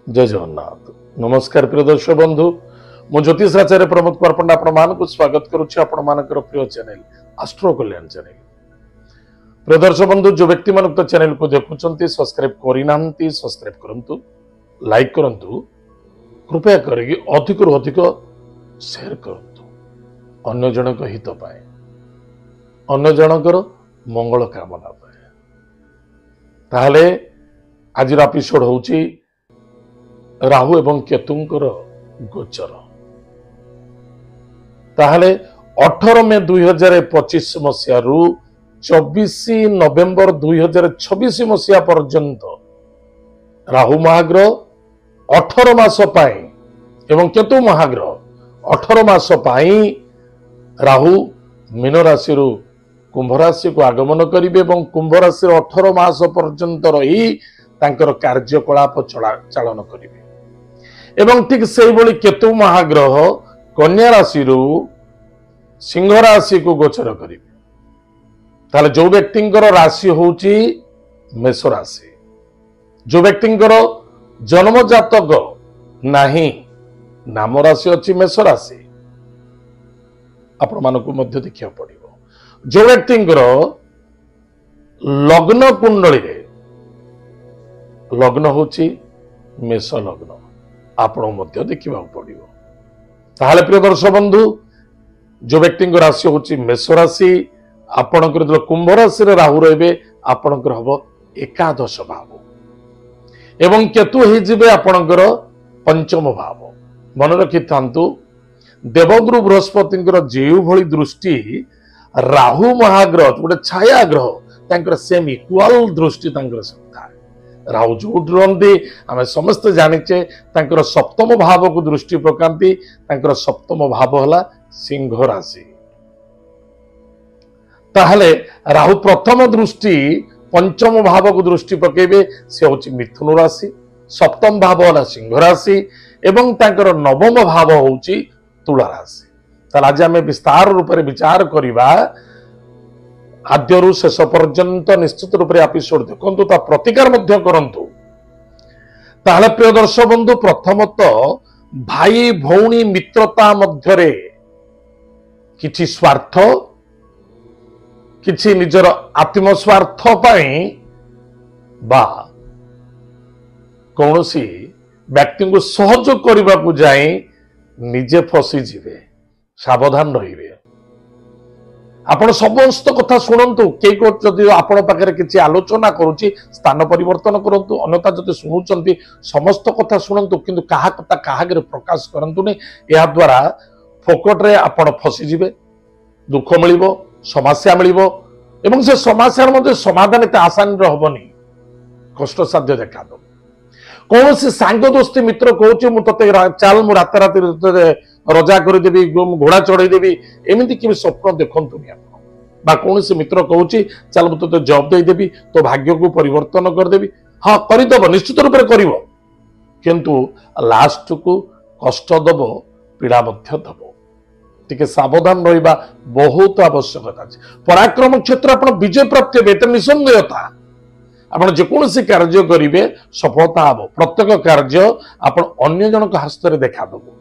जय जगन्नाथ। नमस्कार प्रिय दर्शक बंधु, मु ज्योतिष आचार्य प्रमोद कुमार पंडा आपण स्वागत करुच्ची आपण प्रिय चैनल एस्ट्रो कल्याण चैनल। प्रिय दर्शक बंधु, जो व्यक्ति मान चैनल को देखुंट सब्सक्राइब करना सब्सक्राइब करंतु, लाइक करंतु, कृपया करके अधिक रु अधिक शेयर करंतु, अन्य जनक हित पाए, अन्य जनकर मंगल कामना पाए। ताहले आज एपिसोड होची राहु एवं केतुंकर गोचर। ताहले 18 मे 2025 मसीह रु 24 नवेम्बर 2026 मसीहा पर्यंत राहु महाग्रह 18 मास पाई एवं केतु महाग्रह 18 मास पाई राहु मीन राशि रु कुंभ राशि को आगमन करिवे एवं कुंभ राशि 18 मास पर्यंत रही तांकर कार्यकलाप चालन करिवे एवं ठीक से भली केतु महाग्रह कन्या राशि रु सिंह राशि को गोचर करिवे। ताले जो व्यक्तिंकर राशि होची मेष राशि, जो व्यक्तिंकर जन्म जातक नाही नाम राशि अच्छी मेष राशि, आपण मानकु मध्य देखिया पड़िबो। जो व्यक्तिंकर लग्न कुंडली रे लग्न होची मेष लग्न, आपण मध्य देखिबा पड़िबो। ताहले प्रिय दर्शक बंधु, जो व्यक्ति राशि होची मेष राशि, आपणकर जो कुंभ राशि रे राहु रहिबे आपणकर हबो एकादश भाव एवं केतु हे जिबे आपणकर पंचम भाव। मन रखि थांतु, देवगुरु बृहस्पतिंकर जेउ भली दृष्टि राहु महाग्रह गोटे छाया ग्रह तांकर सेम इक्वाल दृष्टि तांकर सत्ता। राहु जो रही आम समस्त जानिचे तांकर सप्तम भाव को दृष्टि पकांती, तांकर सप्तम भाव हला सिंह राशि। ताहले राहु प्रथम दृष्टि पंचम भाव को दृष्टि पकेबे, से होची मिथुन राशि, सप्तम भाव हला सिंह राशि एवं तांकर नवम भाव होची तुला राशि। ताहले आज आम विस्तार रूप में विचार करिबा, आद्यरु शेष पर्यंत निश्चित रूप से एपिसोड देखंतु, ता प्रतिकार मध्य करंतु। ताहले प्रिय दर्शक बंधु, प्रथमतः भाई भौणी मित्रता मध्यरे किछि स्वार्थ, किछि निजर आत्मस्वार्थ पाई बा कौनसी व्यक्ति को सहयोग करने को जाए निजे फसी जीवे, सावधान रहिबे। आपण समस्त कथा शुणु, कई आपण पाखे किसी आलोचना करुच्ची स्थान परिवर्तन करंतु, अन्यथा जदि शुणुचंती समस्त कथा शुणु किंतु कहा कथा कहा प्रकाश करंतुनी। या द्वारा फोकट रे आपण फसीजिबे, दुख मिलिबो, समस्या मिलिबो एवं से समस्या मध्य समाधान एते आसान रहबनी, कष्ट साध्य देखा दो। कौन से सांग दोस्ती मित्र कहूँ मु तते चाल मु रात रात रजा करदेवी, घोड़ा चढ़ईदेवी, एमती कि स्वप्न देखुनि। कौन से मित्र कहूँ चल मु ते जॉब देदेवी, तो भाग्य को परिवर्तन करदेवी, हाँ करदेव, निश्चित रूप से कर, किंतु लास्ट को कष्ट दब, पीड़ा दब। टिके सावधान रहिबा बहुत आवश्यकता अछि। पराक्रम क्षेत्र आपण विजय प्राप्त हेबे, एते निसंदेहता। आपण जेकोसी कार्य करिवे सफलता हबो। प्रत्येक कार्य आपण अन्य जनक हस्त रे देखा दबो,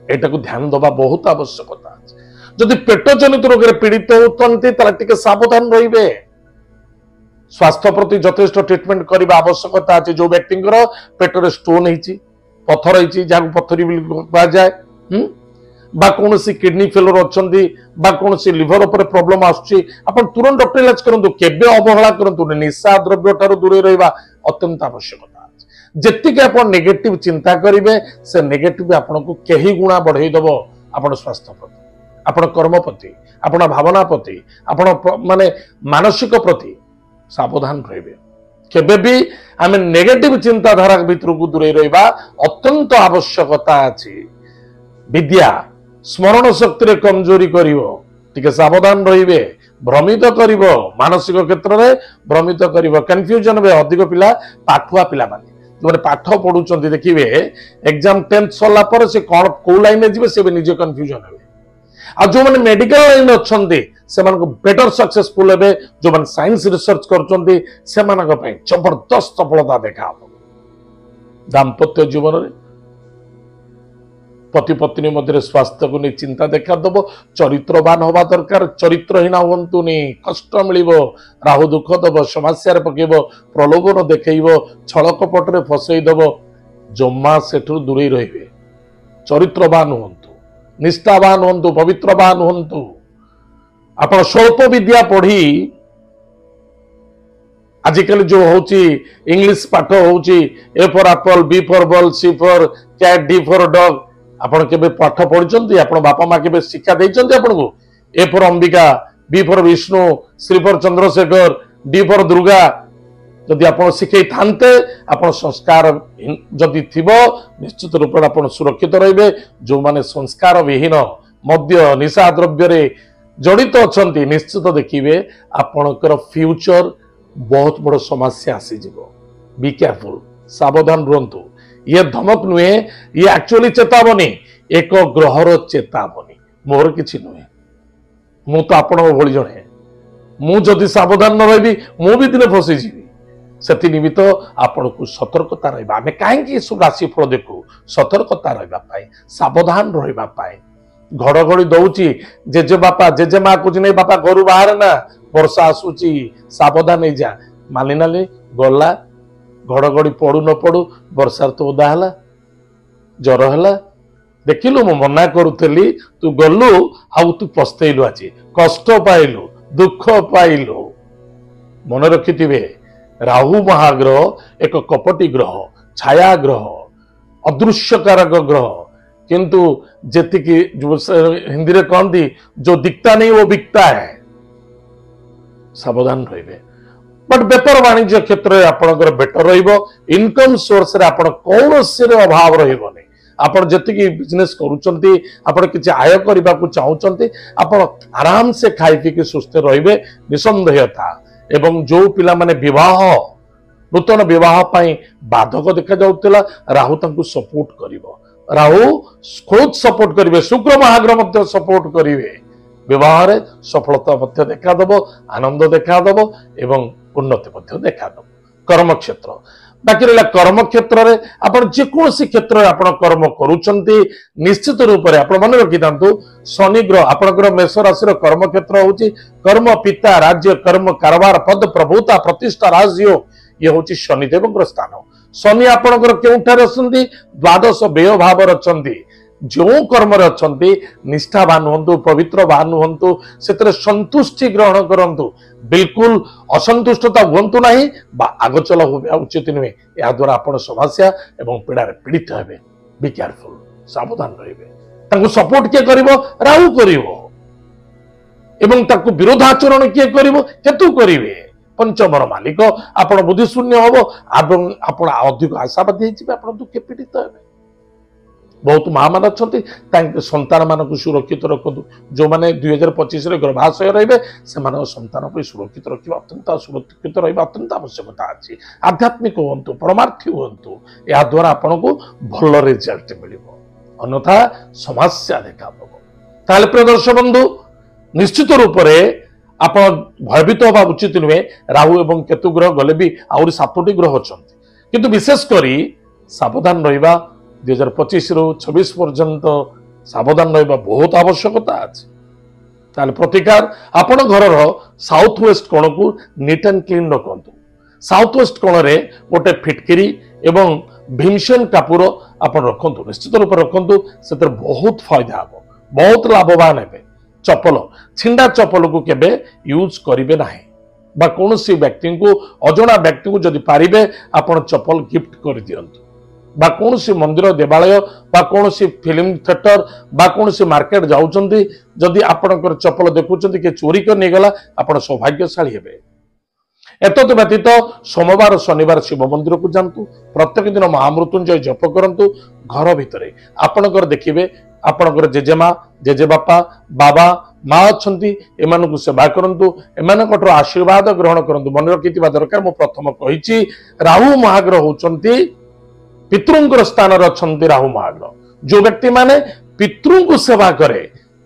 एटा को ध्यान दबा बहुत आवश्यकता अछि। जदि पेट जनित रोग रे पीड़ित होतंती ताला टिके सावधान रहिबे, स्वास्थ्य प्रति यथेष्ट ट्रीटमेंट करबा आवश्यकता अछि। जो व्यक्तिंकर पेट रे स्टोन हिची, पत्थर हिची, जाको पत्थरी बिल कहा जाय, बा कौन सी किडनी फेलर अच्छी, बा कौन सी लिवर उपर प्रॉब्लम आसुची, आपण तुरंत डॉक्टर इलाज करंतु, केबे अवहेला करंतु। निशा द्रव्य ठारू दूरे रहिबा अत्यंत आवश्यकता अछि। जेतिके आपण नेगेटिव चिंता करिवे, से नेगेटिव आपण को केही गुणा बढ़ाई दबो आपण स्वास्थ्य प्रति, आपण कर्म प्रति, आपण भावना प्रति, आपण माने मानसिक प्रति सावधान रहिबे। केबे भी आमे नेगेटिव चिंताधारा भीतर को दूरे रहिबा अत्यंत आवश्यकता अछि। विद्या स्मरण शक्ति रे कमजोरी करिवो, टिके सावधान रहिबे, भ्रमित करिवो, मानसिक क्षेत्र में भ्रमित करिवो, कंफ्यूजन में अधिक पिला पाठुआ पिला माने जो पाठ पढ़ुचंती देखिबे एग्जाम 10th सरला पर से कोन को लाइन में जिवे से निजे कंफ्यूजन हेबे। आ जो माने मेडिकल लाइन अच्छंती से मानको बेटर सक्सेसफुल हेबे, जो माने साइंस रिसर्च करचंती से मानक पई जबरदस्त सफलता देखा। दाम्पत्य जीवन में पति पत्नी मध्य स्वास्थ्य को नहीं चिंता देखा दब चरित्रवान हवा दरकार चरित्रहीन हूँ कष्ट मिल राहु दुख दब समस्या पकेब प्रलोभन देखब छल कपटे फसईदब जमा से दूरे रे चरित्रवान हूँ निष्ठावान हूँ पवित्रवान हूँ आप स्वल्प विद्या पढ़ी आजिकल जो होची इंग्लिश पाठ होची A for apple B for ball C for cat D for dog आपण केबे पाठ पढ़ी आपण बापा माँ के शिक्षा देइचंती आपण को A for Ambika B for Vishnu C for Chandrashekhar D for Durga जदि आपण शिखई थांते आपण संस्कार जदि थिबो निश्चित रूप से आपण सुरक्षित रहिबे जो माने संस्कार विहीन मद्य निशा द्रव्य रे जड़ित अछंती निश्चित देखिबे आपणकर फ्यूचर बहुत बड़ समस्या आसी जीवो बी केयरफुल सावधान रहंतु ये धमक नुहे ये एक्चुअली चेतावनी एक ग्रहर चेतावनी मोर किछि नुहे मु तो आपण भली जणे मु जदि सावधान न रही मु भी दिने फसी जीवी से निमित्त आपण को सतर्कता रहिबा आमे काहेकि सब राशिफल देखु सतर्कता रहिबा पाई सावधान रहिबा पाई घड़घड़ी दौची जेजे बापा जेजे माँ को नहीं बापा घर बाहर ना वर्षा आसूची सावधान नहीं जा मानिनाली गला घड़घड़ी पड़ू न पड़ू वर्षा तो ओदा है जर है देखिलु मु मना करुली तू गलु आउ तू पस्तैलु आज कष्ट पाइलु दुख पाइलु मन रखिथिबे राहु महाग्रह एक कपटी ग्रह छाया ग्रह अदृश्यकारक ग्रह किंतु जेति की हिंदी रे कहती जो दिखता नहीं वो बिकता है सावधान रहिबे बट बेपार वाणिज्य क्षेत्र में आपनकर बेटर रहिबो इनकम सोर्स रे आपन कौनसी अभाव रहिबोनी आपन जेति बिजनेस करूचंती आपन किछि आय करबा को चाहूचंती आपन आराम से खाई पी के सुस्थ रहिबे निसंदेहता एवं जो पिला माने विवाह नूतन विवाह पाई बाधक देखा जाउतला राहु तांकु सपोर्ट करिवो राहु खुद सपोर्ट करिवे शुक्र महाग्रह मध्य सपोर्ट करिवे विवाह रे सफलता मध्य देखा दबो आनंद देखा दबो एवं उन्नति मध्य देखा दबो कर्म क्षेत्र बाकी रहा कर्म क्षेत्र रे आपण जे कोनसी क्षेत्र रे आपण कर्म करूचंती निश्चित रूप से आपण मन रखि थांतु शनि ग्रह आपनकर मेष राशि रो कर्म क्षेत्र होची कर्म पिता राज्य कर्म कारबार पद प्रभुता प्रतिष्ठा राजयोग ये होची शनिदेव स्थान शनि आपणकर केउठार अछंती द्वादश व्यय भाव रचंती जो कर्म रचंती निष्ठावान हंतु पवित्रवान हंतु सेतरे संतुष्टि ग्रहण करंतु बिल्कुल असंतुष्टता हुंतु नाही बा आगचल होबे उचित नुहे या द्वारा आपण समस्या एवं पीड़ा रे पीड़ित हेबे बी केयरफुल सावधान रहिबे तांको सपोर्ट के करिवो राहु करिवो एवं तांको विरोधाचरण के करिवो केतु करिवे पंचमर मालिक आपण बुद्धि शून्य हबो एवं आपण अधिक आशावादी हेजिबे आपण दुखे पीड़ित हेबे बहुत माँ मान अच्छा संतान मान सुरक्षित रखु जो मैंने 2025 गर्भाशय रे से संतान को सुरक्षित रखा अत्यंत सुरक्षित रहा अत्यंत आवश्यकता अच्छी आध्यात्मिक हूँ परमार्थी हूँ या द्वारा आपन को भल रिजल्ट मिल अन्यथा समस्या देखा ताले प्रिय दर्शक बंधु निश्चित रूप से आप भयभीत हवा उचित नुहे राहु एवं केतु ग्रह गले भी आहरी 7टी ग्रह अच्छा किंतु विशेषकर सावधान रहिबा 2025 रु 26 पर्यंत सावधान रहिबा बहुत आवश्यकता अछि ताले प्रतिकार आपण घरर साउथ वेस्ट कोण को नीट एंड क्लीन रखंतु साउथ वेस्ट कोण रे गोटे फिटकिरी एवं भीमसेन कापुर आपण रखंतु निश्चित रूप रखंतु सेतर बहुत फायदा हबो बहुत लाभवान हेबे चप्पल छिंडा चप्पल को केबे यूज करिवे नाही बा कोनोसी व्यक्ति को अजणा व्यक्ति को जदि पारिबे आपण चप्पल गिफ्ट कर दियंतु बा कोनोसी मंदिर देवालय बा कोनोसी फिल्म थिएटर बा कोनोसी मार्केट जाउचंती जदि आपणकर चप्पल देखुचंती के चोरी कर नै गला आपण सौभाग्यशाली हेबे एतद व्यतीत सोमवार शनिवार शिव मंदिर को जातु प्रत्येक दिन महामृत्युंजय जप करंतु घर भितरे आपणकर देखिबे आपणकर जेजेमा जेजेबापा बाबा माँ अच्छी एम सेवा करंतु एमानकर आशीर्वाद ग्रहण करंतु मन रखिथिबा दरकार मु प्रथम कहिछि राहु महाग्रह होचंती पितृंकर स्थान अच्छी राहु महाग्रह जो व्यक्ति माने पितृ को सेवा करे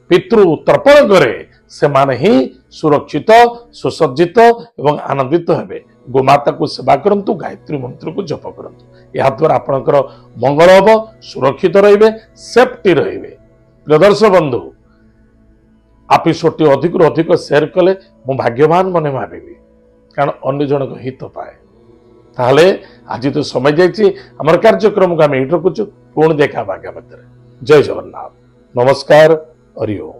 पितृ तर्पण करे से माने ही सुरक्षित सुसज्जित एवं आनंदित हेबे गोमाता को सेवा करंतु गायत्री मंत्र को जप करंतु या द्वारा आपनकर मंगल हम सुरक्षित रहिबे सेफ्टी रहिबे। प्रिय दर्शक बंधु एपिसोड अधिक अधिक शेयर कले मु भाग्यवान मने भाविबी कारण अन्य जन को हित पाए। ताहले आज तो समय जाइए आमर कार्यक्रम को आम ये रखुचु पुणी देखा आगामी जय जगन्नाथ नमस्कार हरि ओम।